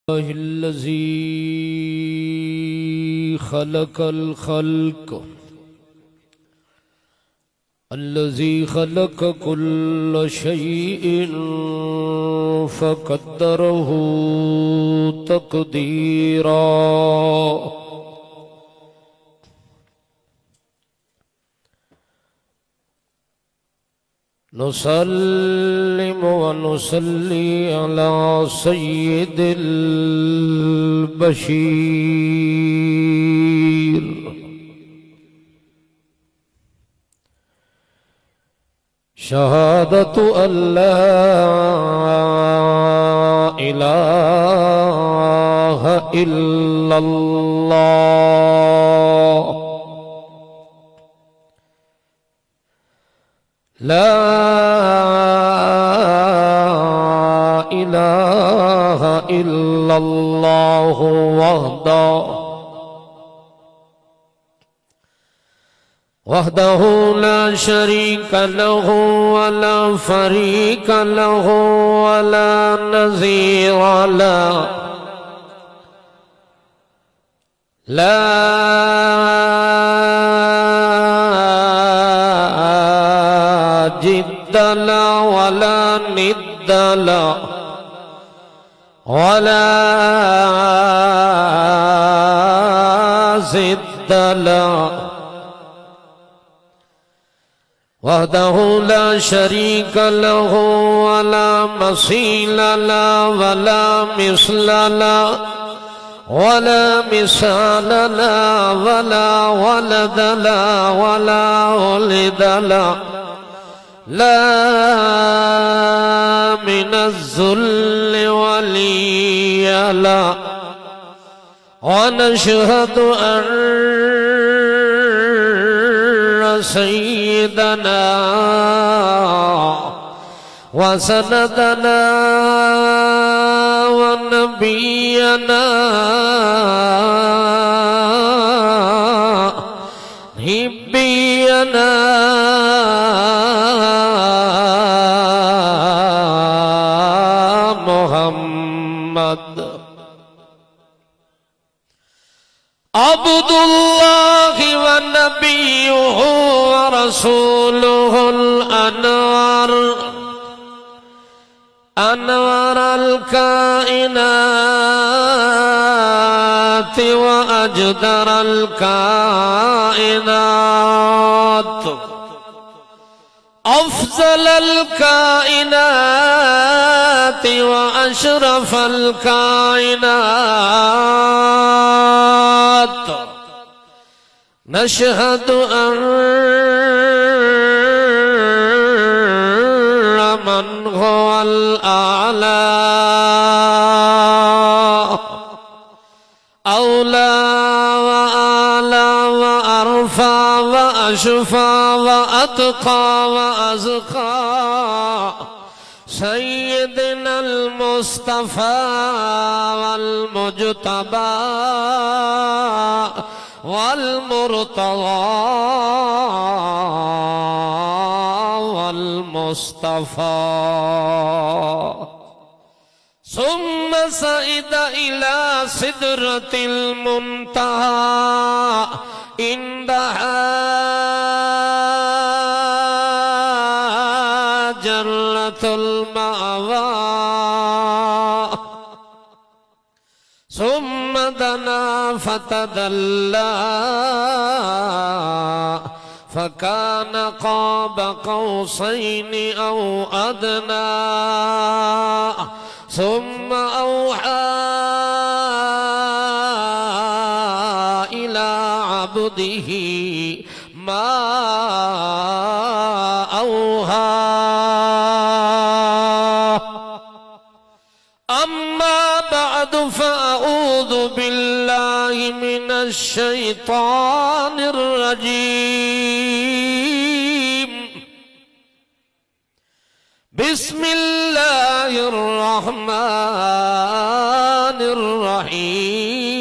الله الذي خلق الخلق الذي خلق كل شيء فقدره تقديرا نسلم ونصلي على سيد البشير شهادة أن لا إله إلا الله لا إله إلا الله وحده لا شريك له ولا فريق له ولا نظير له لا جد له ولا ند له ولا زد له وحده لا شريك له ولا مثيل له ولا مثل له ولا مثال له ولا ولد له ولا ولد له لا من الذل ولي له ونشهد أن سيدنا وسندنا ونبينا نبينا محمد عبد الله ونبيه ورسوله الأنوار أنوار الكائنات وأجدر الكائنات أفضل الكائنات وأشرف الكائنات نشهد أن من هو الأعلى أولى وأعلى وأرفع وأشفى وأتقى وأزكى سيدنا المصطفى والمجتبى والمرتضى والمصطفى ثم صعد إلى سدرة المنتهى عندها جنة المأوى ثم دنا فتدلى فكان قاب قوسين أو أدنى ثم أوحى إلى عبده ما أوحى أما بعد فأعوذ بالله من الشيطان الرجيم بسم الله الرحمن الرحيم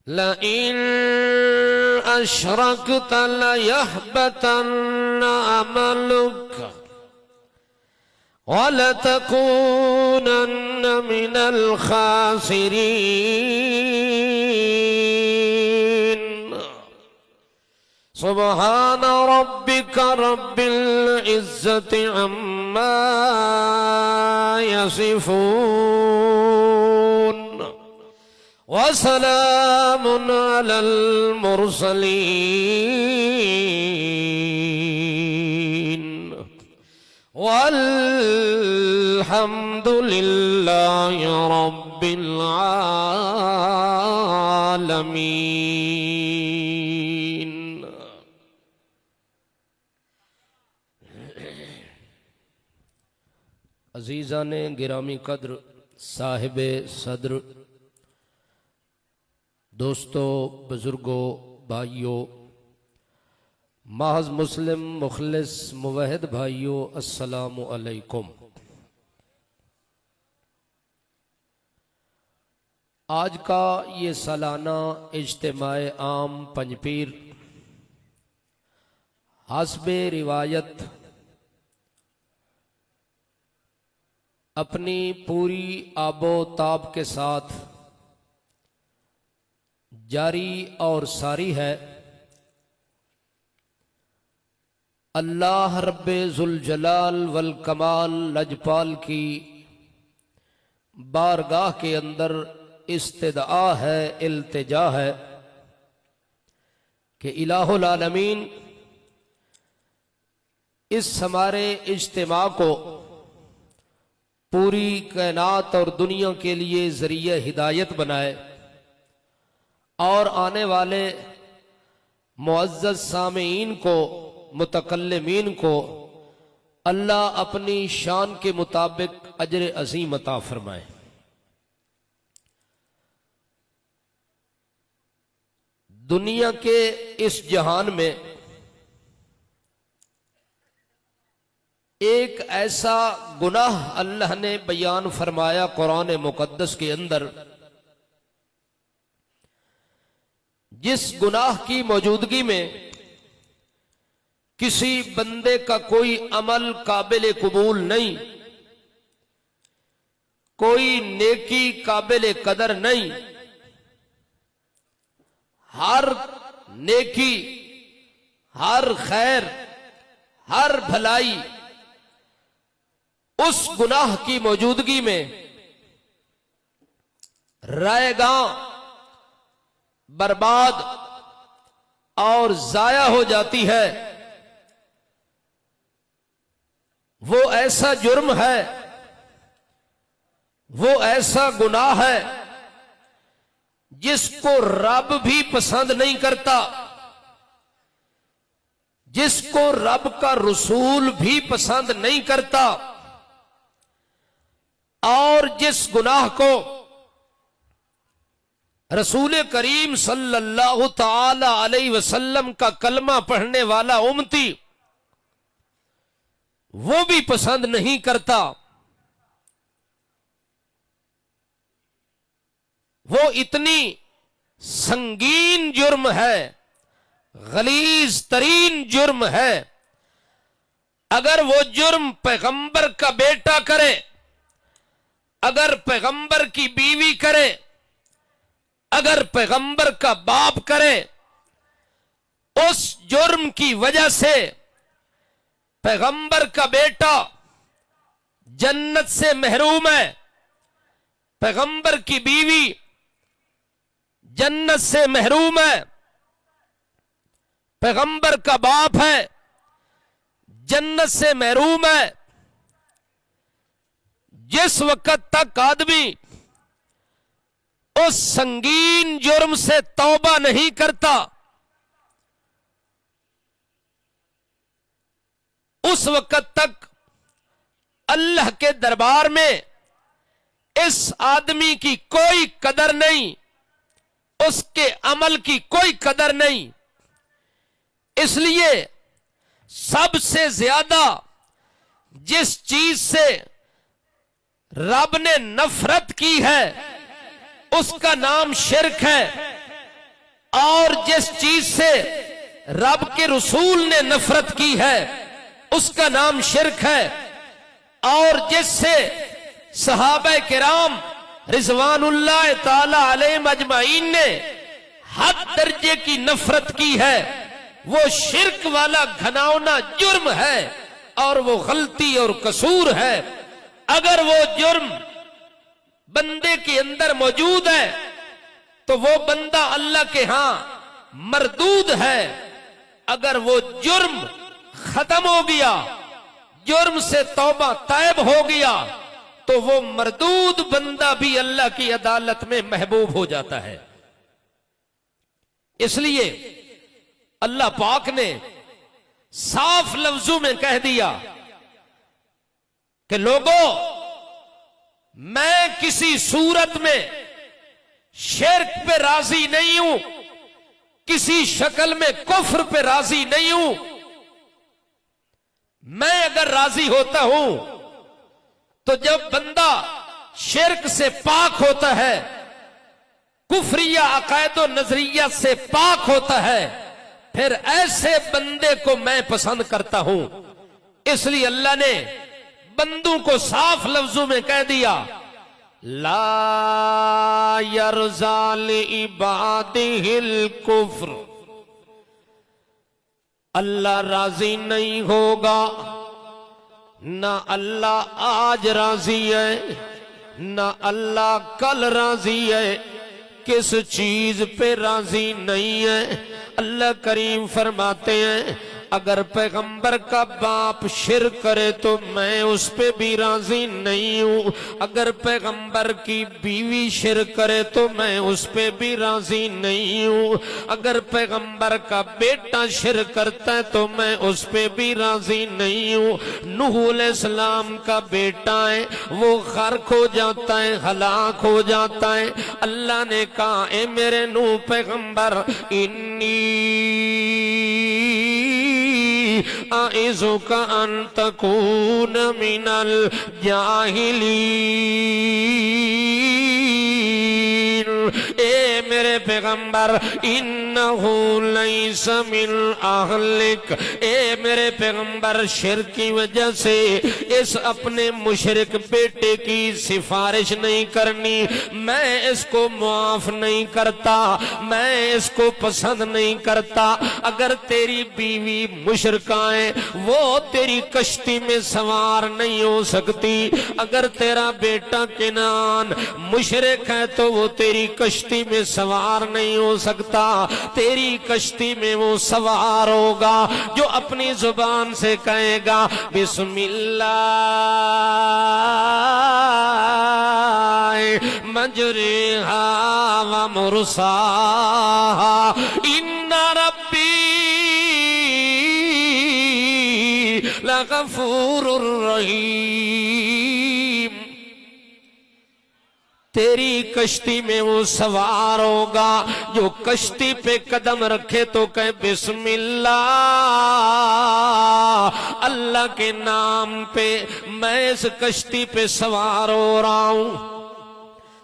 لئن أشركت ليحبطن عملك ولتكونن من الخاسرين سبحان ربك رب العزة عما يصفون وسلام على المرسلين والحمد لله رب العالمين. عزیزان گرامی قدر، صاحب صدر، دوستو، بزرگوں، بھائیوں، محض مسلم مخلص موحد بھائیوں، السلام علیکم۔ آج کا یہ سالانہ اجتماع عام پنجپیر حسب روایت اپنی پوری آب و تاب کے ساتھ جاری اور ساری ہے۔ اللہ رب ذوالجلال والکمال لجپال کی بارگاہ کے اندر استدعا ہے، التجا ہے کہ الہ العالمین اس ہمارے اجتماع کو پوری کائنات اور دنیا کے لیے ذریعہ ہدایت بنائے، اور آنے والے معزز سامعین کو، متکلمین کو اللہ اپنی شان کے مطابق اجر عظیم عطا فرمائے۔ دنیا کے اس جہان میں ایک ایسا گناہ اللہ نے بیان فرمایا قرآن مقدس کے اندر، جس گناہ کی موجودگی میں کسی بندے کا کوئی عمل قابل قبول نہیں، کوئی نیکی قابل قدر نہیں۔ ہر نیکی، ہر خیر، ہر بھلائی اس گناہ کی موجودگی میں رائے گاں، برباد اور ضائع ہو جاتی ہے۔ وہ ایسا جرم ہے، وہ ایسا گناہ ہے جس کو رب بھی پسند نہیں کرتا، جس کو رب کا رسول بھی پسند نہیں کرتا، اور جس گناہ کو رسول کریم صلی اللہ تعالی علیہ وسلم کا کلمہ پڑھنے والا امتی وہ بھی پسند نہیں کرتا، وہ اتنی سنگین جرم ہے، غلیظ ترین جرم ہے۔ اگر وہ جرم پیغمبر کا بیٹا کرے، اگر پیغمبر کی بیوی کرے، اگر پیغمبر کا باپ کرے، اس جرم کی وجہ سے پیغمبر کا بیٹا جنت سے محروم ہے، پیغمبر کی بیوی جنت سے محروم ہے، پیغمبر کا باپ ہے جنت سے محروم ہے۔ جس وقت تک آدمی اس سنگین جرم سے توبہ نہیں کرتا، اس وقت تک اللہ کے دربار میں اس آدمی کی کوئی قدر نہیں، اس کے عمل کی کوئی قدر نہیں۔ اس لیے سب سے زیادہ جس چیز سے رب نے نفرت کی ہے اس کا نام شرک ہے۔ اور جس چیز سے رب کے رسول نے نفرت کی ہے اس کا نام شرک ہے، اور جس سے صحابہ کرام رضوان اللہ تعالی علیہم اجمعین نے حد درجے کی نفرت کی ہے، وہ شرک والا گھناؤنا جرم ہے اور وہ غلطی اور قصور ہے۔ اگر وہ جرم بندے کے اندر موجود ہے تو وہ بندہ اللہ کے ہاں مردود ہے۔ اگر وہ جرم ختم ہو گیا، جرم سے توبہ طیب ہو گیا، تو وہ مردود بندہ بھی اللہ کی عدالت میں محبوب ہو جاتا ہے۔ اس لیے اللہ پاک نے صاف لفظوں میں کہہ دیا کہ لوگوں، میں کسی صورت میں شرک پہ راضی نہیں ہوں، کسی شکل میں کفر پہ راضی نہیں ہوں۔ میں اگر راضی ہوتا ہوں تو جب بندہ شرک سے پاک ہوتا ہے، کفریہ عقائد و نظریہ سے پاک ہوتا ہے، پھر ایسے بندے کو میں پسند کرتا ہوں۔ اس لیے اللہ نے بندوں کو صاف لفظوں میں کہہ دیا، لا یرضی لعبادہ الکفر، اللہ راضی نہیں ہوگا، نہ اللہ آج راضی ہے نہ اللہ کل راضی ہے، کس چیز پہ راضی نہیں ہے۔ اللہ کریم فرماتے ہیں اگر پیغمبر کا باپ شرک کرے تو میں اس پہ بھی راضی نہیں ہوں، اگر پیغمبر کی بیوی شرک کرے تو میں اس پہ بھی راضی نہیں ہوں، اگر پیغمبر کا بیٹا شرک کرتا ہے تو میں اس پہ بھی راضی نہیں ہوں۔ نوح علیہ السلام کا بیٹا ہے، وہ غرق ہو جاتا ہے، ہلاک ہو جاتا ہے۔ اللہ نے کہا اے میرے نوح پیغمبر، انی اعظک ان تکون من الجاہلین، اے میرے پیغمبر انہو لیس من اہلک، اے میرے پیغمبر شرک کی وجہ سے اس اپنے مشرک بیٹے کی سفارش نہیں کرنی، میں اس کو معاف نہیں کرتا، میں اس کو پسند نہیں کرتا۔ اگر تیری بیوی مشرکہ ہے وہ تیری کشتی میں سوار نہیں ہو سکتی، اگر تیرا بیٹا کنان مشرک ہے تو وہ تیری کشتی میں سوار نہیں ہو سکتا۔ تیری کشتی میں وہ سوار ہوگا جو اپنی زبان سے کہے گا بسم اللہ مجریہا و مرساہا ان ربی لغفور الرحیم۔ تیری کشتی میں وہ سوار ہوگا جو کشتی پہ قدم رکھے تو کہے بسم اللہ، اللہ کے نام پہ میں اس کشتی پہ سوار ہو رہا ہوں۔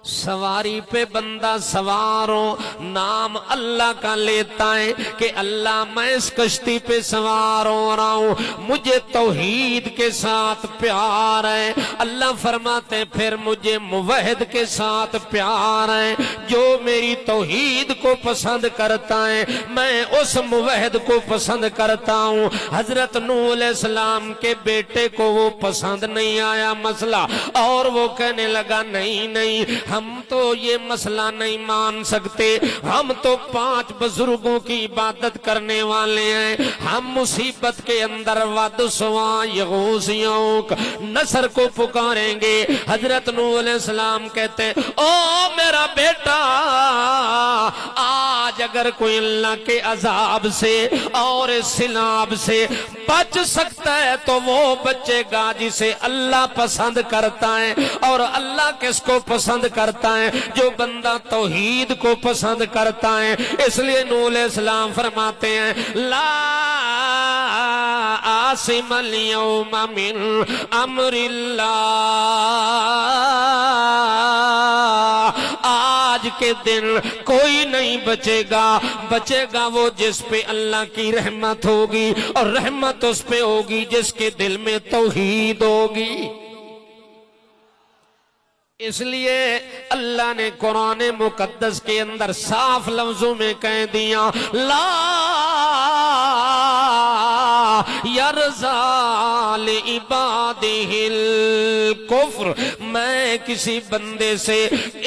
سواری پہ بندہ سوار ہو، نام اللہ کا لیتا ہے کہ اللہ میں اس کشتی پہ سوار ہو رہا ہوں، مجھے توحید کے ساتھ پیار ہے۔ اللہ فرماتے پھر مجھے موحد کے ساتھ پیار ہے، جو میری توحید کو پسند کرتا ہے میں اس موحد کو پسند کرتا ہوں۔ حضرت نوح علیہ السلام کے بیٹے کو وہ پسند نہیں آیا مسئلہ، اور وہ کہنے لگا نہیں نہیں، ہم تو یہ مسئلہ نہیں مان سکتے، ہم تو 5 بزرگوں کی عبادت کرنے والے ہیں، ہم مصیبت کے اندر ود سواں یغوث یعوق نصر کو پکاریں گے۔ حضرت نوح علیہ السلام کہتے او میرا بیٹا، آج اگر کوئی اللہ کے عذاب سے اور سیلاب سے بچ سکتا ہے تو وہ بچے گا جسے اللہ پسند کرتا ہے، اور اللہ کس کو پسند کرتا ہے؟ جو بندہ توحید کو پسند کرتا ہے۔ اس لیے نوح علیہ السلام فرماتے ہیں لا عاصم اليوم من امر اللہ، آج آج کے دن کوئی نہیں بچے گا، بچے گا وہ جس پہ اللہ کی رحمت ہوگی، اور رحمت اس پہ ہوگی جس کے دل میں توحید ہوگی۔ اس لیے اللہ نے قرآن مقدس کے اندر صاف لفظوں میں کہہ دیا، لا یرضی لعبادہ الکفر، میں کسی بندے سے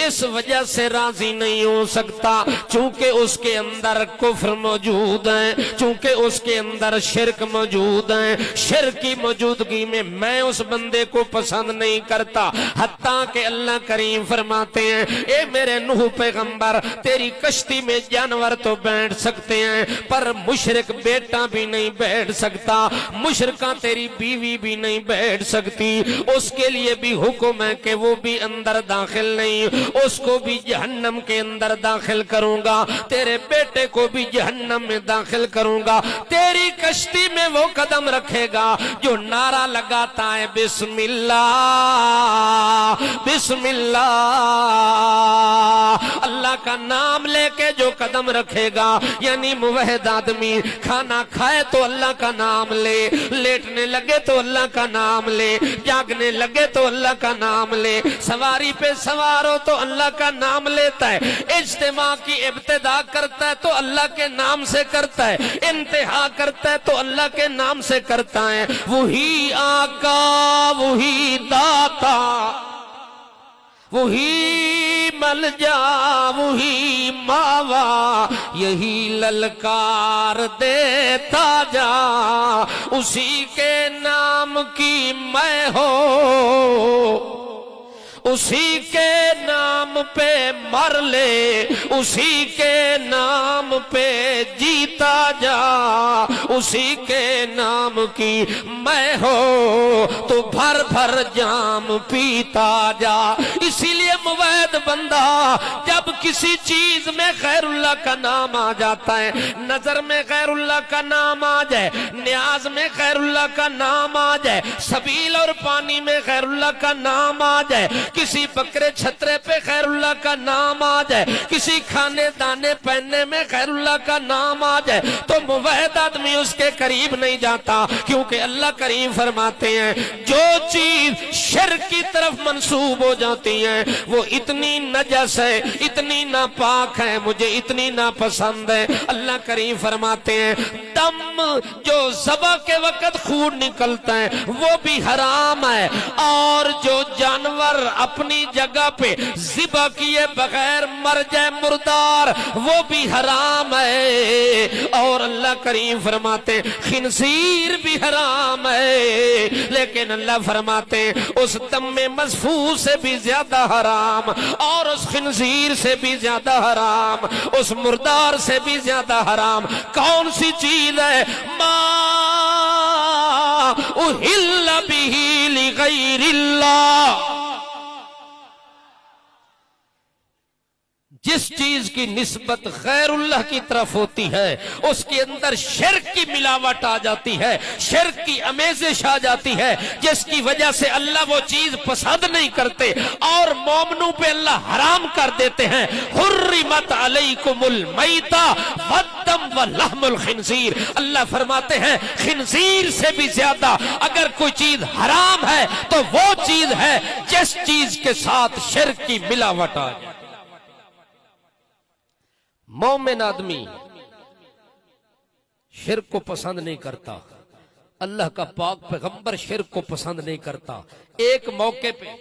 اس وجہ سے راضی نہیں ہو سکتا چونکہ اس کے اندر کفر موجود ہے، چونکہ اس کے اندر شرک موجود ہے۔ شرک کی موجودگی میں اس بندے کو پسند نہیں کرتا، حتیٰ کہ اللہ کریم فرماتے ہیں اے میرے نوح پیغمبر، تیری کشتی میں جانور تو بیٹھ سکتے ہیں پر مشرک بیٹا بھی نہیں بیٹھ سکتا، مشرکہ تیری بیوی بھی نہیں بیٹھ سکتی، اس کے لیے بھی حکم ہے کہ وہ بھی اندر داخل نہیں، اس کو بھی جہنم کے اندر داخل کروں گا، تیرے بیٹے کو بھی جہنم میں داخل کروں گا۔ تیری کشتی میں وہ قدم رکھے گا جو نعرہ لگاتا ہے بسم اللہ بسم اللہ، اللہ کا نام لے کے جو قدم رکھے گا، یعنی موحد آدمی کھانا کھائے تو اللہ کا نام لے، لیٹنے لگے تو اللہ کا نام لے، جاگنے لگے تو اللہ کا نام لے، سواری پہ سوار ہو تو اللہ کا نام لیتا ہے، اجتماع کی ابتدا کرتا ہے تو اللہ کے نام سے کرتا ہے، انتہا کرتا ہے تو اللہ کے نام سے کرتا ہے۔ وہی آقا، وہی داتا، وہی ملجا، وہی ماوا، یہی للکار دیتا جا، اسی کے نام کی میں ہو، اسی کے نام پہ مر لے، اسی کے نام پہ جیتا جا، اسی کے نام کی میں ہو تو بھر بھر جام پیتا جا۔ اسی لیے موحد بندہ جب کسی چیز میں غیر اللہ کا نام آ جاتا ہے، نظر میں غیر اللہ کا نام آ جائے، نیاز میں غیر اللہ کا نام آ جائے، سبیل اور پانی میں غیر اللہ کا نام آ جائے، کسی بکرے چھترے پہ خیر اللہ کا نام آ جائے، کسی کھانے دانے پہننے میں خیر اللہ کا نام آ جائے، تو موحد آدمی اس کے قریب نہیں جاتا، کیونکہ اللہ کریم فرماتے ہیں جو چیز شرک کی طرف منسوب ہو جاتی ہے وہ اتنی نجس ہے، اتنی ناپاک ہے، مجھے اتنی ناپسند ہے۔ اللہ کریم فرماتے ہیں دم جو ذبح کے وقت خون نکلتا ہے وہ بھی حرام ہے، اور جو جانور اپنی جگہ پہ ذبح کیے بغیر مر جائے مردار وہ بھی حرام ہے، اور اللہ کریم فرماتے ہیں خنزیر بھی حرام ہے، لیکن اللہ فرماتے ہیں اس دم مسفوح سے بھی زیادہ حرام، اور اس خنزیر سے بھی زیادہ حرام، اس مردار سے بھی زیادہ حرام کون سی چیز ہے؟ ما اہل بہ لغیر اللہ، جس چیز کی نسبت غیر اللہ کی طرف ہوتی ہے اس کے اندر شرک کی ملاوٹ آ جاتی ہے، شرک کی آمیزش آ جاتی ہے، جس کی وجہ سے اللہ وہ چیز پسند نہیں کرتے اور مومنوں پہ اللہ حرام کر دیتے ہیں۔ حرمت علیکم المیتہ والدم ولحم الخنزیر، اللہ فرماتے ہیں خنزیر سے بھی زیادہ اگر کوئی چیز حرام ہے تو وہ چیز ہے جس چیز کے ساتھ شرک کی ملاوٹ آ جائے۔ مومن آدمی شرک کو پسند نہیں کرتا، اللہ کا پاک پیغمبر شرک کو پسند نہیں کرتا۔ ایک موقع پہ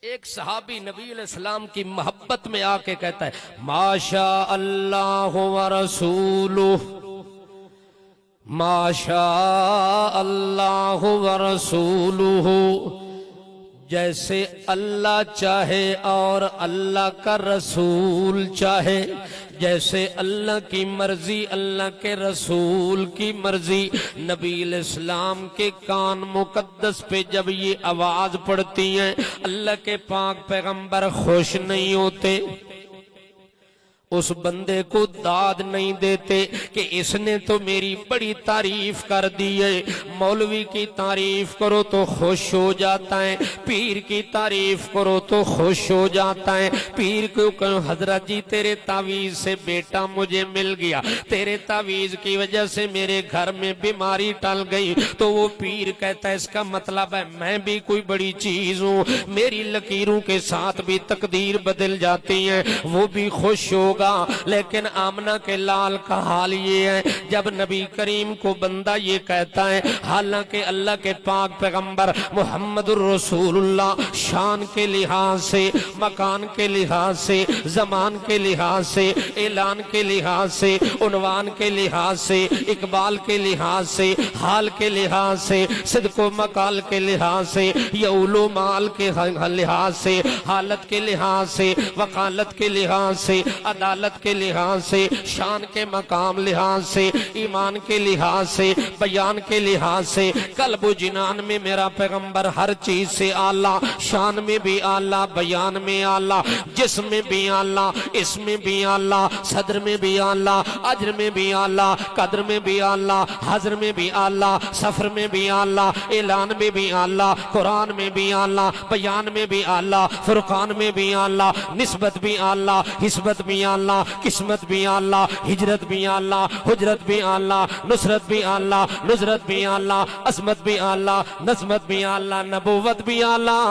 ایک صحابی نبی علیہ السلام کی محبت میں آ کے کہتا ہے ما شاء اللہ ورسولہ، ما شاء اللہ ورسولہ، جیسے اللہ چاہے اور اللہ کا رسول چاہے، جیسے اللہ کی مرضی اللہ کے رسول کی مرضی۔ نبی علیہ السلام کے کان مقدس پہ جب یہ آواز پڑتی ہے اللہ کے پاک پیغمبر خوش نہیں ہوتے، اس بندے کو داد نہیں دیتے کہ اس نے تو میری بڑی تعریف کر دی ہے۔ مولوی کی تعریف کرو تو خوش ہو جاتا ہے، پیر کی تعریف کرو تو خوش ہو جاتا ہے۔ پیر کو کہو حضرت جی تیرے تعویذ سے بیٹا مجھے مل گیا، تیرے تعویذ کی وجہ سے میرے گھر میں بیماری ٹل گئی، تو وہ پیر کہتا ہے اس کا مطلب ہے میں بھی کوئی بڑی چیز ہوں، میری لکیروں کے ساتھ بھی تقدیر بدل جاتی ہے، وہ بھی خوش ہوگا۔ لیکن آمنہ کے لال کا حال یہ ہے، جب نبی کریم کو بندہ یہ کہتا ہے، حالانکہ اللہ کے پاک پیغمبر محمد الرسول اللہ شان کے لحاظ سے، مکان کے لحاظ سے، زمان کے لحاظ سے، اعلان کے لحاظ سے، عنوان کے لحاظ سے، اقبال کے لحاظ سے، حال کے لحاظ سے، صدق و مقال کے لحاظ سے، یعول و مال کے لحاظ سے، حالت کے لحاظ سے، وقالت کے لحاظ سے، عدالت کے لحاظ سے، شان کے مقام لحاظ سے، ایمان کے لحاظ سے، بیان کے لحاظ سے، قلب و جنان میں میرا پیغمبر ہر چیز سے اعلیٰ، شان میں بھی اعلیٰ، بیان میں اعلیٰ، جسم میں بھی اعلیٰ، اس میں بھی اعلیٰ، صدر میں بھی اعلیٰ، اجر میں بھی اعلیٰ، قدر میں بھی اعلیٰ، حضر میں بھی اعلیٰ، سفر میں بھی اعلیٰ، اعلان میں بھی اعلیٰ، قرآن میں بھی اعلیٰ، بیان میں بھی اعلیٰ، فرقان میں بھی اعلیٰ، نسبت بھی اعلیٰ، حسبت بھی اعلیٰ، قسمت بھی اعلیٰ، ہجرت بھی اعلیٰ، حجرت بھی اعلیٰ، نصرت بھی اعلیٰ، نصرت بھی اعلیٰ، عصمت بھی اعلیٰ، نظمت بھی اعلیٰ، نبوت بھی اعلیٰ،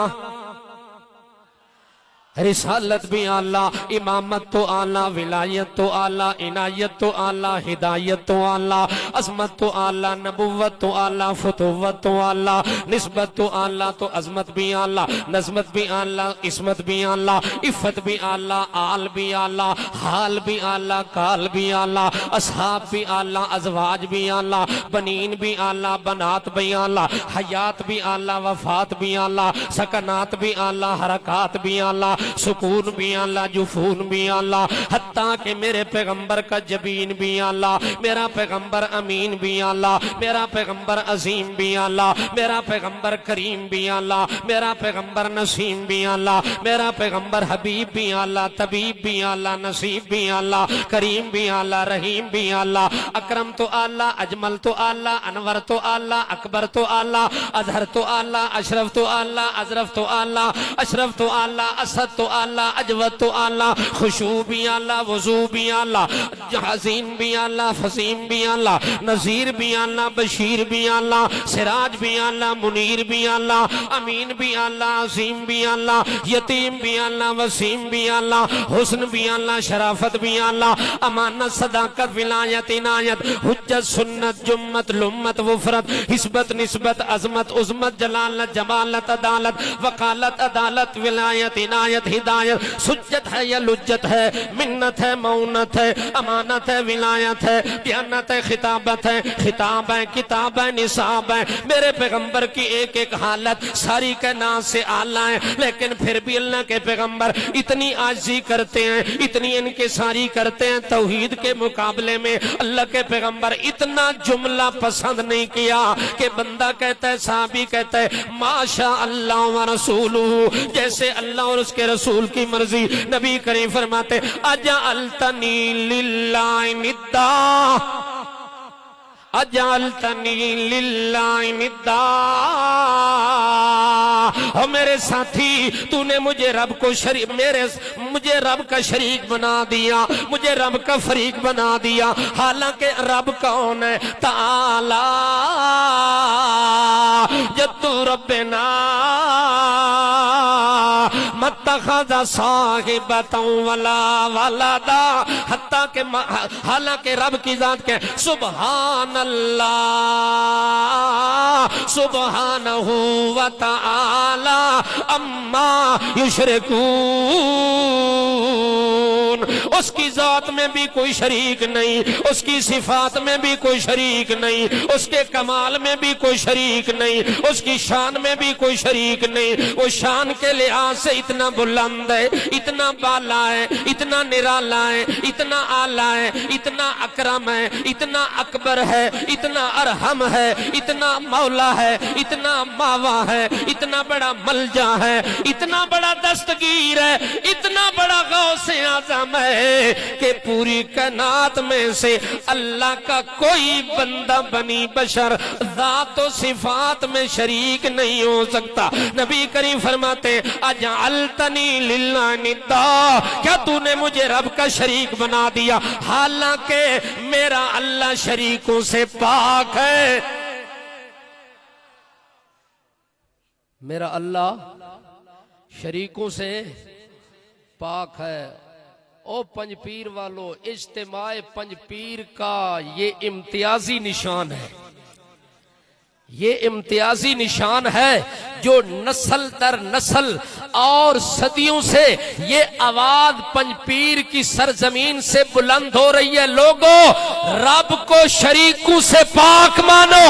رسالت بھی اعلیٰ، امامت تو اعلیٰ، ولایت تو اعلیٰ، عنایت تو اعلیٰ، ہدایت تو اعلیٰ، عظمت تو اعلیٰ، نبوت تو اعلیٰ، فتوت تو اعلیٰ، نسبت تو اعلیٰ، تو عظمت بھی اعلیٰ، نظمت بھی اعلیٰ، عصمت بھی اعلیٰ، عفت بھی اعلیٰ، آل بھی اعلیٰ، حال بھی اعلیٰ، کال بھی اعلیٰ، اصحاب بھی اعلیٰ، ازواج بھی اعلیٰ، بنین بھی اعلیٰ، بنات بھی اعلیٰ، حیات بھی اعلیٰ، وفات بھی اعلیٰ، سکنات بھی اعلیٰ، حرکات بھی اعلیٰ، سکون بھی اعلیٰ، جفون بھی اعلیٰ، حتیٰ کہ میرے پیغمبر کا جبین بھی اعلیٰ، میرا پیغمبر امین بھی اعلیٰ، میرا پیغمبر عظیم بھی اعلیٰ، میرا پیغمبر کریم بھی اعلیٰ، میرا پیغمبر نسیم بھی اعلیٰ، میرا پیغمبر حبیب بھی اعلیٰ، طبیب بھی اعلیٰ، نصیب بھی اعلیٰ، کریم بھی اعلیٰ، رحیم بھی اعلیٰ، اکرم تو اعلیٰ، اجمل تو اعلیٰ، انور تو اعلیٰ، اکبر تو اعلیٰ، اظہر تو اعلیٰ، اشرف تو اعلیٰ، اظرف تو اعلیٰ، اشرف تو اعلیٰ، اسد تو اعلیٰ، اجود تو اعلیٰ، خشوع بھی اعلیٰ، وضو بھی اعلیٰ، حزین بھی اعلیٰ، فصیم بھی اعلیٰ، نذیر بھی اعلیٰ، بشیر بھی اعلیٰ، سراج بھی اعلیٰ، منیر بھی اعلیٰ، امین بھی اعلیٰ، عظیم بھی اعلیٰ، یتیم بھی اعلیٰ، وسیم بھی اعلیٰ، حسن بھی اعلیٰ، شرافت بھی اعلیٰ، امانت، صداقت، ولایت، عنایت، حجت، سنت، جمت، لمت، وفرت، حسبت، نسبت، عظمت، عظمت، جلالت، جمالت، عدالت، وقالت، عدالت، ولایت، عنایت، ہدایت، سجت ہے یا لجت ہے، منت ہے، مونت ہے، امانت ہے، ولایت ہے، دیانت ہے، خطابت ہے، خطاب ہے، کتاب ہے، نصاب ہے۔ میرے پیغمبر کی ایک ایک حالت ساری کائنات سے اعلیٰ ہے، لیکن پھر بھی اللہ کے پیغمبر اتنی عاجزی کرتے ہیں، اتنی انکساری کرتے ہیں، توحید کے مقابلے میں اللہ کے پیغمبر اتنا جملہ پسند نہیں کیا کہ بندہ کہتا ہے، صحابی کہتا ہے ماشاء اللہ و رسولہ، جیسے اللہ اور اس کے رسول کی مرضی۔ نبی کریم فرماتے اجعلتنی للہ ندا، اجعلتنی للہ ندا، اور میرے ساتھی تو نے مجھے رب کو شریک، مجھے رب کا شریک بنا دیا، مجھے رب کا فریق بنا دیا، حالانکہ رب کون ہے؟ تعالی جد ربنا متخذ صاحبتا ولا ولدا، حتیٰ کہ حالانکہ رب کی ذات کے سبحان اللہ سبحانہ وتعالی اما یشرکون، اس کی ذات میں بھی کوئی شریک نہیں، اس کی صفات میں بھی کوئی شریک نہیں، اس کے کمال میں بھی کوئی شریک نہیں، اس کی شان میں بھی کوئی شریک نہیں، وہ شان کے لحاظ سے اتنا اتنا بلند ہے، اتنا بالا ہے، اتنا نرالا ہے، اتنا اعلیٰ ہے، اتنا اکرم ہے، اتنا اکبر ہے، اتنا ارحم ہے، اتنا مولا ہے، اتنا ماوا ہے، اتنا بڑا ملجا ہے، اتنا بڑا دستگیر ہے، اتنا بڑا غوث اعظم ہے کہ پوری کائنات میں سے اللہ کا کوئی بندہ بنی بشر ذات و صفات میں شریک نہیں ہو سکتا۔ نبی کریم فرماتے اجعلتنی للہ ندا، کیا تو نے مجھے رب کا شریک بنا دیا، حالانکہ میرا اللہ شریکوں سے پاک ہے۔ میرا اللہ شریکوں سے پاک ہے۔ او پنج پیر والو، اجتماع پنج پیر کا یہ امتیازی نشان ہے، یہ امتیازی نشان ہے جو نسل در نسل اور صدیوں سے یہ آواز پنج پیر کی سرزمین سے بلند ہو رہی ہے، لوگوں رب کو شریکوں سے پاک مانو،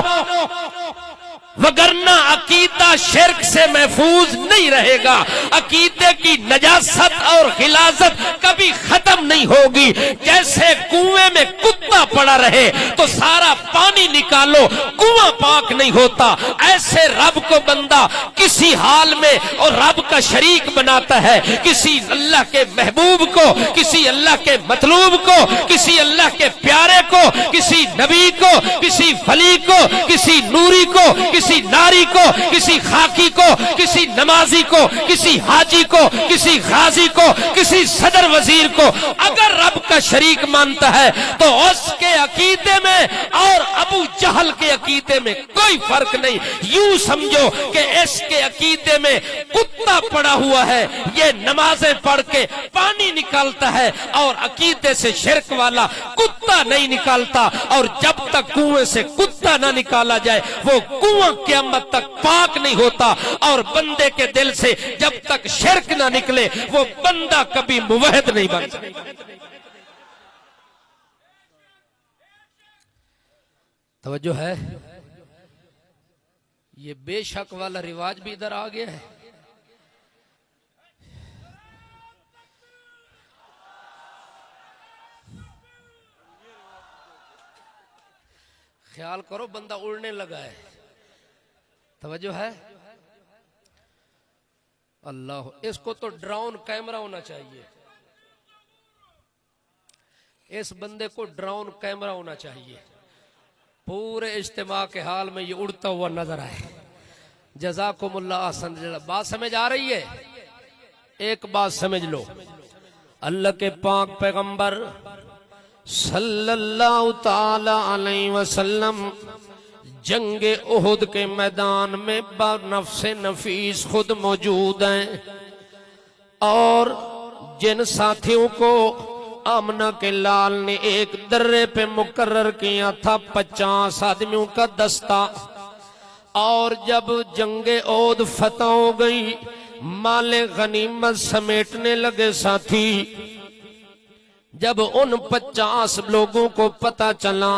وگرنہ عقیدہ شرک سے محفوظ نہیں رہے گا، عقیدے کی نجاست اور غلاظت کبھی ختم نہیں ہوگی۔ جیسے کنویں میں کتا پڑا رہے تو سارا پانی نکالو کنواں پاک نہیں ہوتا، ایسے رب کو بندہ کسی حال میں اور رب کا شریک بناتا ہے، کسی اللہ کے محبوب کو، کسی اللہ کے مطلوب کو، کسی اللہ کے پیارے کو، کسی نبی کو، کسی ولی کو، کسی نوری کو، کسی ناری کو، کسی خاکی کو، کسی نمازی کو، کسی حاجی کو، کسی غازی کو، کسی صدر وزیر کو اگر رب کا شریک مانتا ہے تو اس کے عقیدے میں اور ابو جہل کے عقیدے میں کوئی فرق نہیں۔ یوں سمجھو کہ اس کے عقیدے میں کتا پڑا ہوا ہے، یہ نمازیں پڑھ کے پانی نکالتا ہے، اور عقیدے سے شرک والا کتا نہیں نکالتا، اور جب تک کنویں سے کتا نہ نکالا جائے وہ کنواں قیامت تک پاک نہیں ہوتا، اور بندے کے دل سے جب تک شرک نہ نکلے وہ بندہ کبھی موحد نہیں بن سکتا۔ توجہ ہے، یہ بے شک والا رواج بھی ادھر آ گیا ہے۔ خیال کرو بندہ اڑنے لگا ہے، توجہ ہے۔ اللہ، اس کو تو ڈرون کیمرہ ہونا چاہیے، اس بندے کو ڈرون کیمرہ ہونا چاہیے، پورے اجتماع کے حال میں یہ اڑتا ہوا نظر آئے۔ جزاکم اللہ احسن۔ بات سمجھ آ رہی ہے؟ ایک بات سمجھ لو، اللہ کے پاک پیغمبر صلی اللہ تعالی علیہ وسلم جنگ احد کے میدان میں بنفس نفیس خود موجود ہیں، اور جن ساتھیوں کو آمنہ کے لال نے ایک درے پہ مقرر کیا تھا 50 آدمیوں کا دستہ، اور جب جنگ احد فتح ہو گئی مال غنیمت سمیٹنے لگے ساتھی، جب ان 50 لوگوں کو پتہ چلا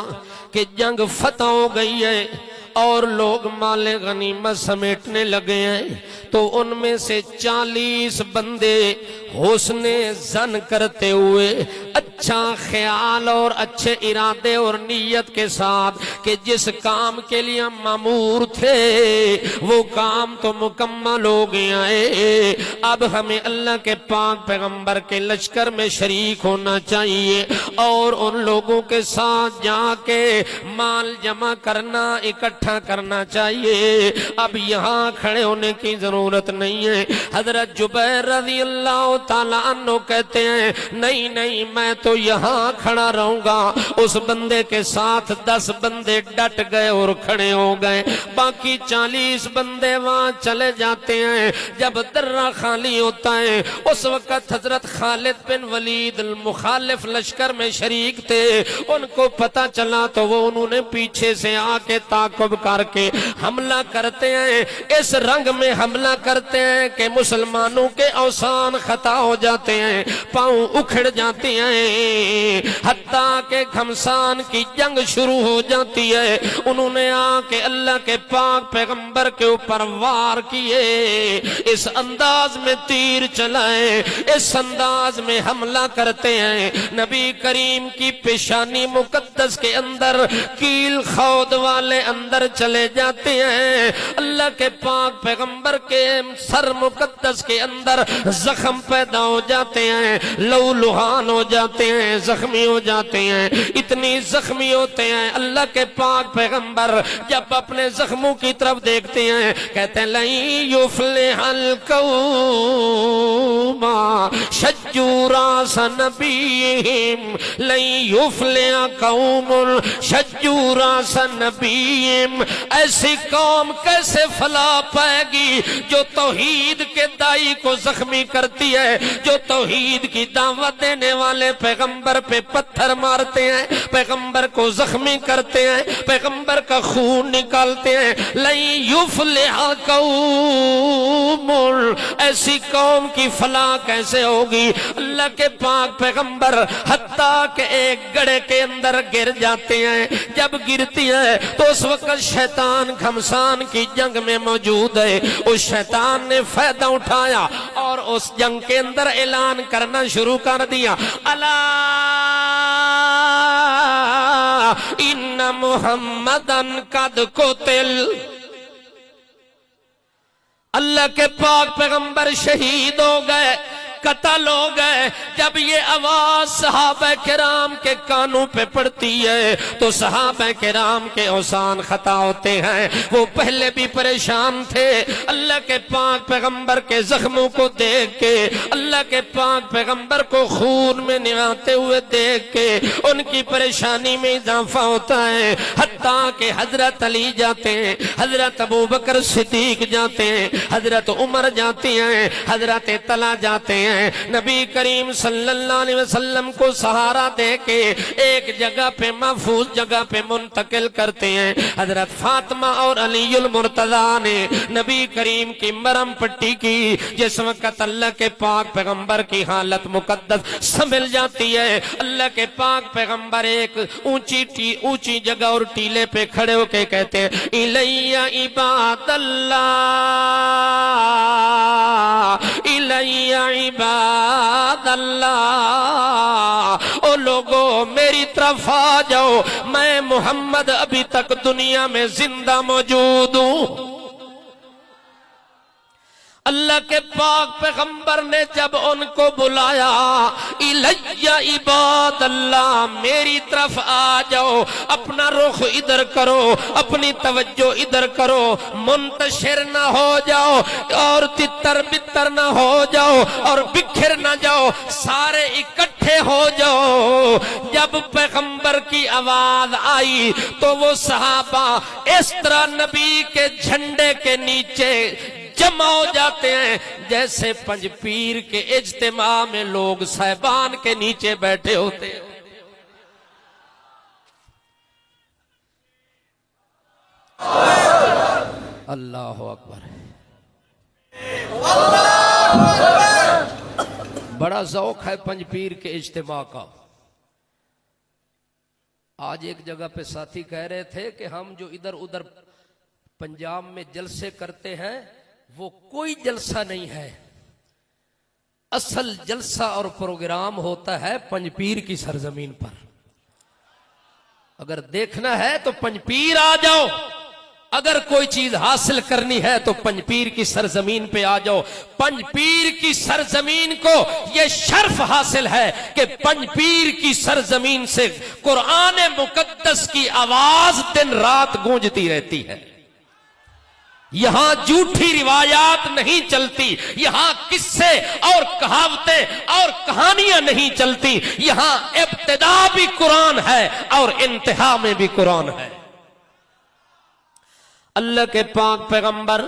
کہ جنگ فتح ہو گئی ہے اور لوگ مال غنیمت سمیٹنے لگے ہیں، تو ان میں سے 40 بندے حسن ظن کرتے ہوئے اچھا خیال اور اچھے ارادے اور نیت کے ساتھ کہ جس کام کے لیے ہم مامور تھے وہ کام تو مکمل ہو گیا ہے، اب ہمیں اللہ کے پاک پیغمبر کے لشکر میں شریک ہونا چاہیے اور ان لوگوں کے ساتھ جا کے مال جمع کرنا، اکٹھا کرنا چاہیے۔ اب یہاں کھڑے ہونے کی ضرورت نہیں ہے۔ حضرت جبیر رضی اللہ تعالیٰ عنہ کہتے ہیں نہیں نہیں، میں تو یہاں کھڑا رہوں گا۔ اس بندے کے ساتھ 10 بندے ڈٹ گئے اور کھڑے ہو گئے، باقی 40 بندے وہاں چلے جاتے ہیں۔ جب درہ خالی ہوتا ہے اس وقت حضرت خالد بن ولید المخالف لشکر میں شریک تھے، ان کو پتہ چلا تو وہ انہوں نے پیچھے سے آ کے تعاقب کر کے حملہ کرتے ہیں۔ اس رنگ میں حملہ کرتے ہیں کہ مسلمانوں کے اوزان خطا ہو جاتے ہیں، پاؤں اکھڑ جاتے ہیں۔ ہیں، حتیٰ کہ گھمسان کی جنگ شروع ہو جاتی ہے۔ انہوں نے آ کے اللہ کے پاک پیغمبر کے اوپر وار کیے، اس انداز میں تیر چلائے، اس انداز میں حملہ کرتے ہیں۔ نبی کریم کی پیشانی مقدس کے اندر کیل خود والے اندر چلے جاتے ہیں۔ اللہ کے پاک پیغمبر کے سر مقدس کے اندر زخم پیدا ہو جاتے ہیں، لہو لہان ہو جاتے ہیں، زخمی ہو جاتے ہیں، اتنی زخمی ہوتے ہیں۔ اللہ کے پاک پیغمبر جب اپنے زخموں کی طرف دیکھتے ہیں کہتے ہیں لَن يُفْلِحَ الْقَوْمَ شَجُّوا رَأْسَ نَبِيِّهِمْ لَن يُفْلِحَ قَوْمٌ شَجُّوا رَأْسَ نَبِيِّهِمْ۔ ایسی قوم کیسے فلاح پائے گی جو توحید کے دائی کو زخمی کرتی ہے، جو توحید کی دعوت دینے والے پیغمبر پہ پتھر مارتے ہیں، پیغمبر کو زخمی کرتے ہیں، پیغمبر کا خون نکالتے ہیں۔ لَن يُفْلِحَ قَوْمٌ، ایسی قوم کی فلاح کیسے ہوگی؟ اللہ کے پاک پیغمبر حتیٰ کہ ایک گڑھے کے اندر گر جاتے ہیں، جب گرتی ہے تو اس وقت شیطان گھمسان کی جنگ میں موجود ہے۔ اس شیطان نے فائدہ اٹھایا اور اس جنگ کے اندر اعلان کرنا شروع کر دیا، الا ان محمدن قد قتل، اللہ کے پاک پیغمبر شہید ہو گئے، قتل ہو گئے۔ جب یہ آواز صحابہ کرام کے کانوں پہ پڑتی ہے تو صحابہ کرام کے اوزان خطا ہوتے ہیں۔ وہ پہلے بھی پریشان تھے، اللہ کے پاک پیغمبر کے زخموں کو دیکھ کے، اللہ کے پاک پیغمبر کو خون میں نہاتے ہوئے دیکھ کے ان کی پریشانی میں اضافہ ہوتا ہے۔ حتیٰ کہ حضرت علی جاتے ہیں، حضرت ابوبکر صدیق جاتے ہیں، حضرت عمر جاتے ہیں، حضرت طلحہ جاتے ہیں، نبی کریم صلی اللہ علیہ وسلم کو سہارا دے کے ایک جگہ پہ محفوظ جگہ پہ منتقل کرتے ہیں۔ حضرت فاطمہ اور علی المرتضیٰ نے نبی کریم کی مرہم پٹی کی، جس وقت اللہ کے پاک پیغمبر کی حالت مقدس سنبھل جاتی ہے۔ اللہ کے پاک پیغمبر ایک اونچی جگہ اور ٹیلے پہ کھڑے ہو کے کہتے ہیں الیہ عباد اللہ، الیہ عباد اللہ، او لوگو میری طرف آ جاؤ، میں محمد ابھی تک دنیا میں زندہ موجود ہوں۔ اللہ کے پاک پیغمبر نے جب ان کو بلایا الیہ عباد اللہ، میری طرف آ جاؤ، اپنا رخ ادھر کرو، اپنی توجہ ادھر کرو، منتشر نہ ہو جاؤ اور تتر بتر نہ ہو جاؤ اور بکھر نہ جاؤ، سارے اکٹھے ہو جاؤ۔ جب پیغمبر کی آواز آئی تو وہ صحابہ اس طرح نبی کے جھنڈے کے نیچے جمع ہو جاتے ہیں جیسے پنج پیر کے اجتماع میں لوگ صاحبان کے نیچے بیٹھے ہوتے ہیں۔ اللہ اکبر، بڑا ذوق ہے پنج پیر کے اجتماع کا۔ آج ایک جگہ پہ ساتھی کہہ رہے تھے کہ ہم جو ادھر ادھر پنجاب میں جلسے کرتے ہیں وہ کوئی جلسہ نہیں ہے، اصل جلسہ اور پروگرام ہوتا ہے پنج پیر کی سرزمین پر۔ اگر دیکھنا ہے تو پنج پیر آ جاؤ، اگر کوئی چیز حاصل کرنی ہے تو پنج پیر کی سرزمین پہ آ جاؤ۔ پنج پیر کی سرزمین کو یہ شرف حاصل ہے کہ پنج پیر کی سرزمین سے قرآن مقدس کی آواز دن رات گونجتی رہتی ہے۔ یہاں جھوٹی روایات نہیں چلتی، یہاں قصے اور کہاوتیں اور کہانیاں نہیں چلتی، یہاں ابتدا بھی قرآن ہے اور انتہا میں بھی قرآن ہے۔ اللہ کے پاک پیغمبر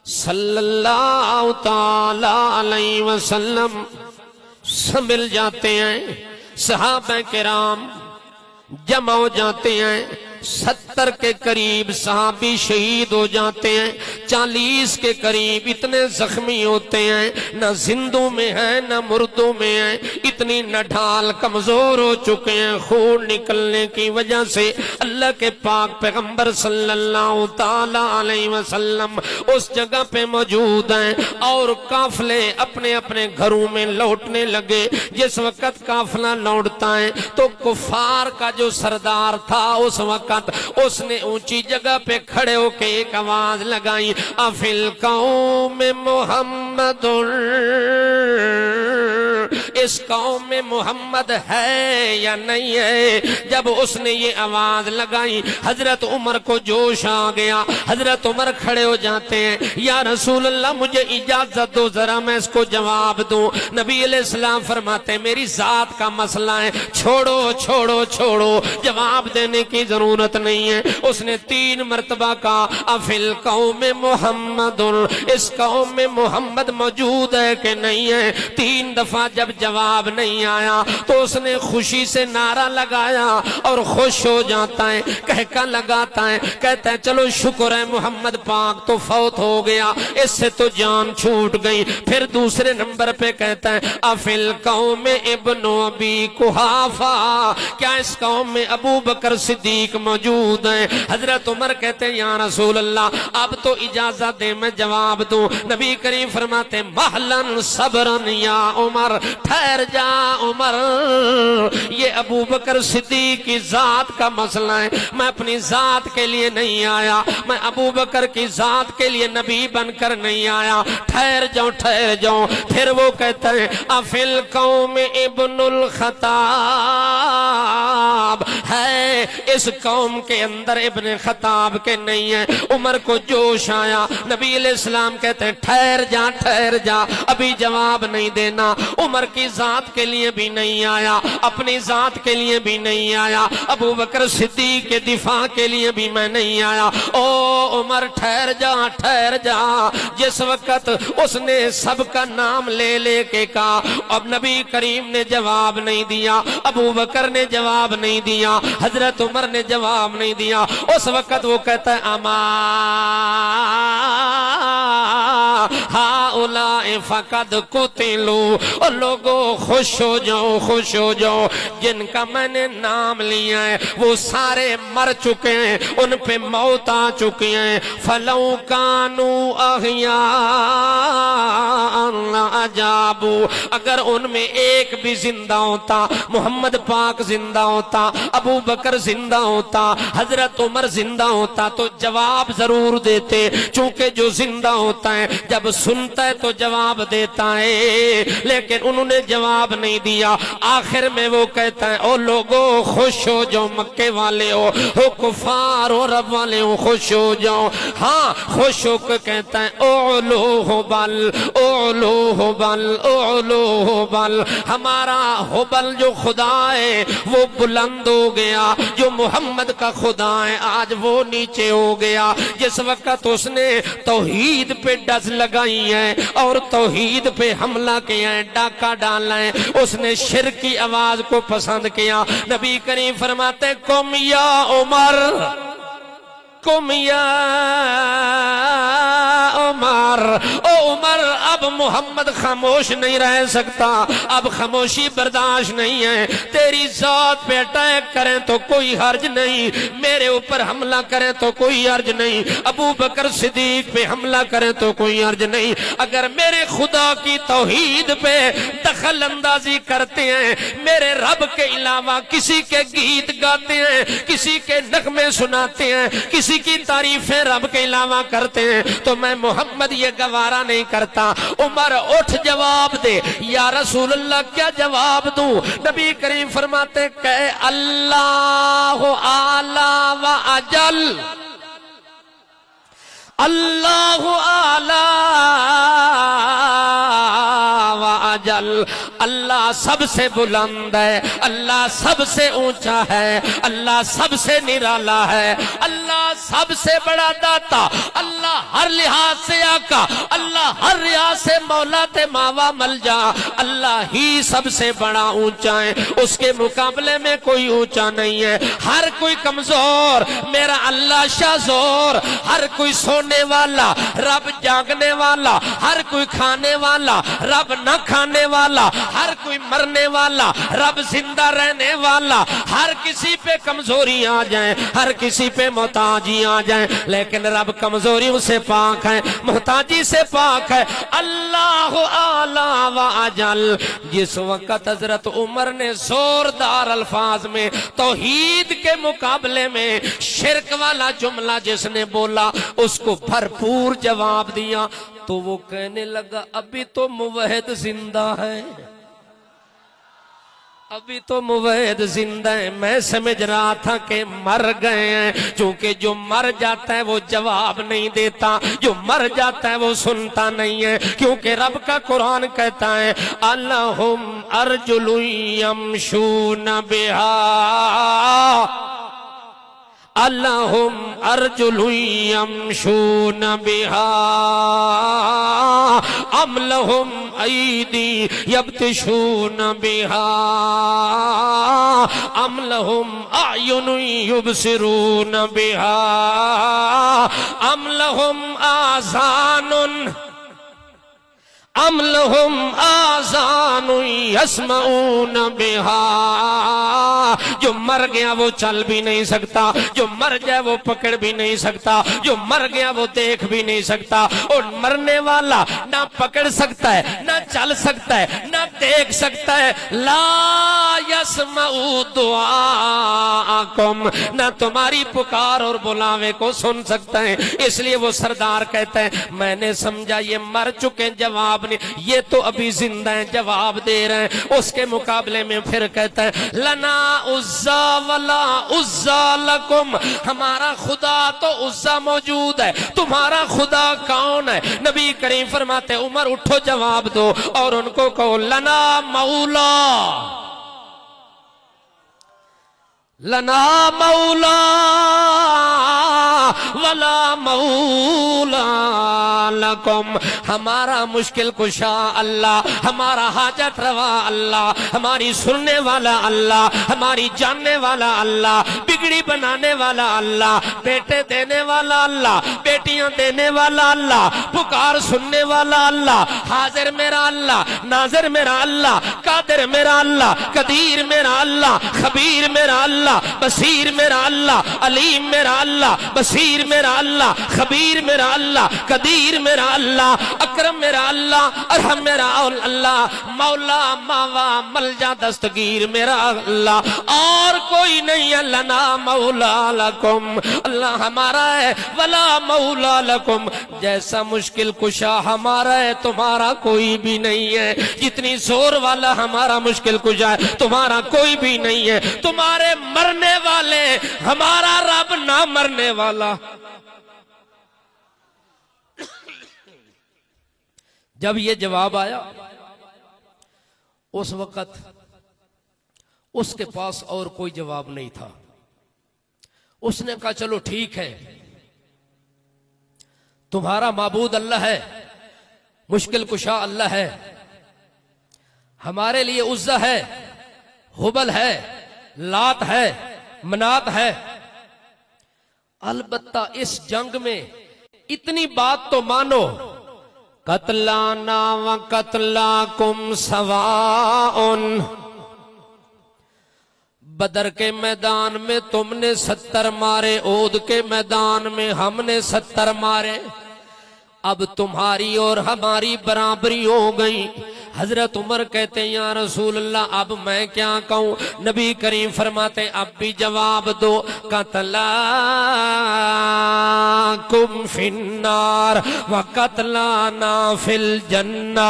صلی اللہ تعالی علیہ وسلم سنبھل جاتے ہیں، صحابہ کرام جمع ہو جاتے ہیں، 70 کے قریب صحابی شہید ہو جاتے ہیں، 40 کے قریب اتنے زخمی ہوتے ہیں، نہ زندوں میں ہیں نہ مردوں میں ہیں، اتنی نڈھال کمزور ہو چکے ہیں، خون نکلنے کی وجہ سے اللہ کے پاک پیغمبر صلی اللہ تعالی علیہ وسلم اس جگہ پہ موجود ہیں اور قافلے اپنے اپنے گھروں میں لوٹنے لگے۔ جس وقت قافلہ لوٹتا ہے تو کفار کا جو سردار تھا اس وقت اس نے اونچی جگہ پہ کھڑے ہو کے ایک آواز لگائی، افی القوم محمد، اس قوم میں محمد ہے یا نہیں ہے؟ جب اس نے یہ آواز لگائی حضرت عمر کو جوش آ گیا، حضرت عمر کھڑے ہو جاتے ہیں، یا رسول اللہ مجھے اجازت دو ذرا میں اس کو جواب دوں۔ نبی علیہ السلام فرماتے ہیں میری ذات کا مسئلہ ہے، چھوڑو چھوڑو چھوڑو، جواب دینے کی ضرورت نہیں ہے۔ اس نے 3 مرتبہ کہا افی القوم محمد، اس قوم میں محمد موجود ہے کہ نہیں ہے؟ 3 دفعہ جب جواب نہیں آیا تو اس نے خوشی سے نعرہ لگایا اور خوش ہو جاتا ہے، کہکا لگاتا ہے، کہتا ہے چلو شکر ہے محمد پاک تو فوت ہو گیا، اس سے تو جان چھوٹ گئی۔ پھر دوسرے نمبر پہ کہتا ہے افی القوم ابن ابی قحافہ، کیا اس قوم میں ابو بکر صدیق موجود ہیں؟ حضرت عمر کہتے ہیں یا رسول اللہ اب تو اجازت دے میں جواب دوں۔ نبی کریم فرماتے مہلن صبرن یا عمر، ٹھہر جا عمر، یہ ابو بکر صدیق کی ذات کا مسئلہ ہے، میں اپنی ذات کے لیے نہیں آیا، میں ابو بکر کی ذات کے لیے نبی بن کر نہیں آیا، ٹھہر جاؤ ٹھہر جاؤ۔ پھر وہ کہتا ہے افی القوم ابن الخطاب، ہے اس قوم کے اندر ابن خطاب کے نہیں ہے۔ عمر کو جوش آیا، نبی علیہ السلام کہتے ہیں ٹھہر جا ابھی جواب نہیں دینا۔ عمر کی ذات کے لیے بھی نہیں آیا، اپنی ذات کے لیے بھی نہیں آیا، ابو بکر صدیق کے دفاع کے لیے بھی میں نہیں آیا۔ او عمر ٹھہر جا۔ جس وقت اس نے سب کا نام لے لے کے کہا، اب نبی کریم نے جواب نہیں دیا، ابو بکر نے جواب نہیں دیا، حضرت عمر نے جواب نہیں دیا، اس وقت وہ کہتا ہے اما ہؤلاء فقد قتلوا، اور لوگوں خوش ہو جاؤ، جن کا میں نے نام لیا ہے وہ سارے مر چکے ہیں، ان پہ موت آ چکی ہیں۔ فلو کانوا احیاء اجابوا، اگر ان میں ایک بھی زندہ ہوتا، محمد پاک زندہ ہوتا، ابو بکر زندہ ہوتا، حضرت عمر زندہ ہوتا تو جواب ضرور دیتے، چونکہ جو زندہ ہوتا ہے جب سنتا ہے تو جواب دیتا ہے، لیکن انہوں نے جواب نہیں دیا۔ آخر میں وہ کہتا ہے او لوگو خوش ہو جاؤ، مکے والے ہو کفار ہو، رب والے ہو، خوش ہو جاؤ۔ ہاں خوش ہو کے کہتا ہے اعلو حبل اعلو حبل اعلو حبل، ہمارا حبل جو خدا ہے وہ بلند ہو گیا، جو محمد کا خدا ہے آج وہ نیچے ہو گیا۔ جس وقت اس نے توحید پہ ڈز لگائی ہے اور توحید پہ حملہ کیا ہے، ڈاکہ ڈالا ہے، اس نے شرک کی آواز کو پسند کیا۔ نبی کریم فرماتے قم یا عمر، قم یا عمر، او عمر اب محمد خاموش نہیں رہ سکتا، اب خاموشی برداشت نہیں ہے، تیری ذات پہ اٹیک کریں تو کوئی حرج نہیں، میرے اوپر حملہ کریں تو کوئی حرج نہیں، ابو بکر صدیق پہ حملہ کریں تو کوئی حرج نہیں، اگر میرے خدا کی توحید پہ دخل اندازی کرتے ہیں، میرے رب کے علاوہ کسی کے گیت گاتے ہیں، کسی کے نغمے سناتے ہیں، کسی کی تعریفیں رب کے علاوہ کرتے ہیں تو میں محمد یہ گوارا نہیں کرتا۔ عمر اٹھ جواب دے، یا رسول اللہ کیا جواب دوں؟ نبی کریم فرماتے کہ اللہ اعلی و اجل، اللہ اعلی و اجل، اللہ سب سے بلند ہے، اللہ سب سے اونچا ہے، اللہ سب سے نرالا ہے، اللہ سب سے بڑا داتا، اللہ ہر لحاظ سے آقا، اللہ ہر لحاظ سے مولا تے ماوا ملجا، اللہ ہی سب سے بڑا اونچا ہے، اس کے مقابلے میں کوئی اونچا نہیں ہے۔ ہر کوئی کمزور، میرا اللہ شاہ زور، ہر کوئی سونے والا، رب جاگنے والا، ہر کوئی کھانے والا، رب نہ کھانے والا، ہر کوئی مرنے والا، رب زندہ رہنے والا۔ ہر کسی پہ کمزوری آ جائیں، ہر کسی پہ محتاجی آ جائیں، لیکن رب کمزوریوں سے پاک ہے، محتاجی سے پاک ہے۔ اللہ اعلی و اجل۔ جس وقت حضرت عمر نے زوردار الفاظ میں توحید کے مقابلے میں شرک والا جملہ جس نے بولا اس کو بھرپور جواب دیا، تو وہ کہنے لگا ابھی تو موحد زندہ ہے، ابھی تو موحد زندہ ہے، میں سمجھ رہا تھا کہ مر گئے ہیں، چونکہ جو مر جاتا ہے وہ جواب نہیں دیتا، جو مر جاتا ہے وہ سنتا نہیں ہے، کیونکہ رب کا قرآن کہتا ہے اللہم ارجل یمشون بہا، اللہم ارجل یمشون بہا ام لہم ایدی یبتشون بہا ام لہم اعین یبصرون بہا ام لہم آذان ام لہم آذان یسمعون بہا۔ جو مر گیا وہ چل بھی نہیں سکتا، جو مر جائے وہ پکڑ بھی نہیں سکتا، جو مر گیا وہ دیکھ بھی نہیں سکتا، اور مرنے والا نہ پکڑ سکتا ہے، نہ چل سکتا ہے، نہ دیکھ سکتا ہے۔ لا یسمع دعاءکم، نہ تمہاری پکار اور بلاوے کو سن سکتا ہے۔ اس لیے وہ سردار کہتا ہے میں نے سمجھا یہ مر چکے، جواب نہیں، یہ تو ابھی زندہ ہیں، جواب دے رہے ہیں۔ اس کے مقابلے میں پھر کہتا ہے لنا عزا ولا عزا لکم، ہمارا خدا تو عزا موجود ہے، تمہارا خدا کون ہے؟ نبی کریم فرماتے عمر اٹھو جواب دو، اور ان کو کہو لنا مولا، لنا مولا ولا مولا لکم، ہمارا مشکل کشا اللہ، ہمارا حاجت روا اللہ، ہماری سننے والا اللہ، ہماری جاننے والا اللہ، بگڑی بنانے والا اللہ، بیٹے دینے والا اللہ، بیٹیاں دینے والا اللہ، پکار سننے والا اللہ، حاضر میرا اللہ، ناظر میرا اللہ، قادر میرا اللہ، قدیر میرا اللہ، خبیر میرا اللہ، بصیر میرا اللہ، علیم میرا اللہ، بصیر میرا اللہ، خبیر میرا اللہ، قدیر میرا اللہ، اکرم میرا اللہ، ارحم میرا اللہ، مولا ماوا ملجا دستگیر میرا اللہ، اور کوئی نہیں ہے۔ لنا مولا لکم، اللہ ہمارا ہے، ولا مولا لکم، جیسا مشکل کشا ہمارا ہے تمہارا کوئی بھی نہیں ہے، جتنی زور والا ہمارا مشکل کشا ہے تمہارا کوئی بھی نہیں ہے، تمہارے مرنے والے، ہمارا رب نہ مرنے والا۔ جب یہ جواب آیا اس وقت اس کے پاس اور کوئی جواب نہیں تھا، اس نے کہا چلو ٹھیک ہے، تمہارا معبود اللہ ہے، مشکل کشا اللہ ہے، ہمارے لیے عزا ہے، حبل ہے، لات ہے، منات ہے، البتہ اس جنگ میں اتنی بات تو مانو قتلانا و قتلاکم سواء، بدر کے میدان میں تم نے 70 مارے، احد کے میدان میں ہم نے 70 مارے، اب تمہاری اور ہماری برابری ہو گئی۔ حضرت عمر کہتے ہیں یا رسول اللہ اب میں کیا کہوں؟ نبی کریم فرماتے اب بھی جواب دو، قتلاکم فی النار و قتلانا فی الجنہ۔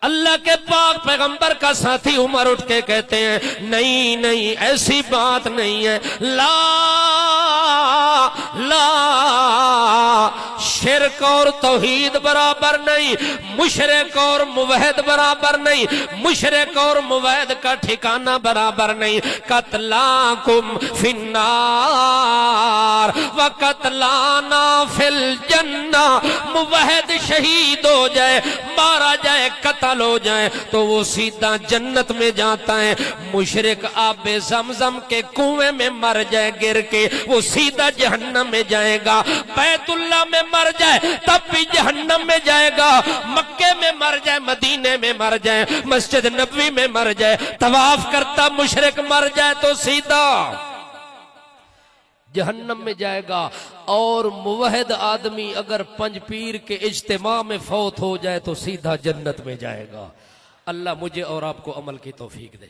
اللہ کے پاک پیغمبر کا ساتھی عمر اٹھ کے کہتے ہیں نہیں نہیں ایسی بات نہیں ہے، لا لا شرک اور توحید برابر نہیں، مشرک اور موحد برابر نہیں، مشرک اور موحد کا ٹھکانہ برابر نہیں۔ قتلاکم فی النار و قتلانا فی الجنہ، موحد شہید ہو جائے، مارا جائے، قتل ہو جائے تو وہ سیدھا جنت میں جاتا ہے، مشرک آب زمزم کے کنویں میں مر جائے گر کے وہ سیدھا جہنم میں جائے گا، بیت اللہ میں مر جائے تب بھی جہنم میں جائے گا، مکے میں مر جائے، مدینے میں مر جائے، مسجد نبوی میں مر جائے، طواف کرتا مشرک مر جائے تو سیدھا جہنم میں جائے گا۔ اور موحد آدمی اگر پنج پیر کے اجتماع میں فوت ہو جائے تو سیدھا جنت میں جائے گا۔ اللہ مجھے اور آپ کو عمل کی توفیق دے۔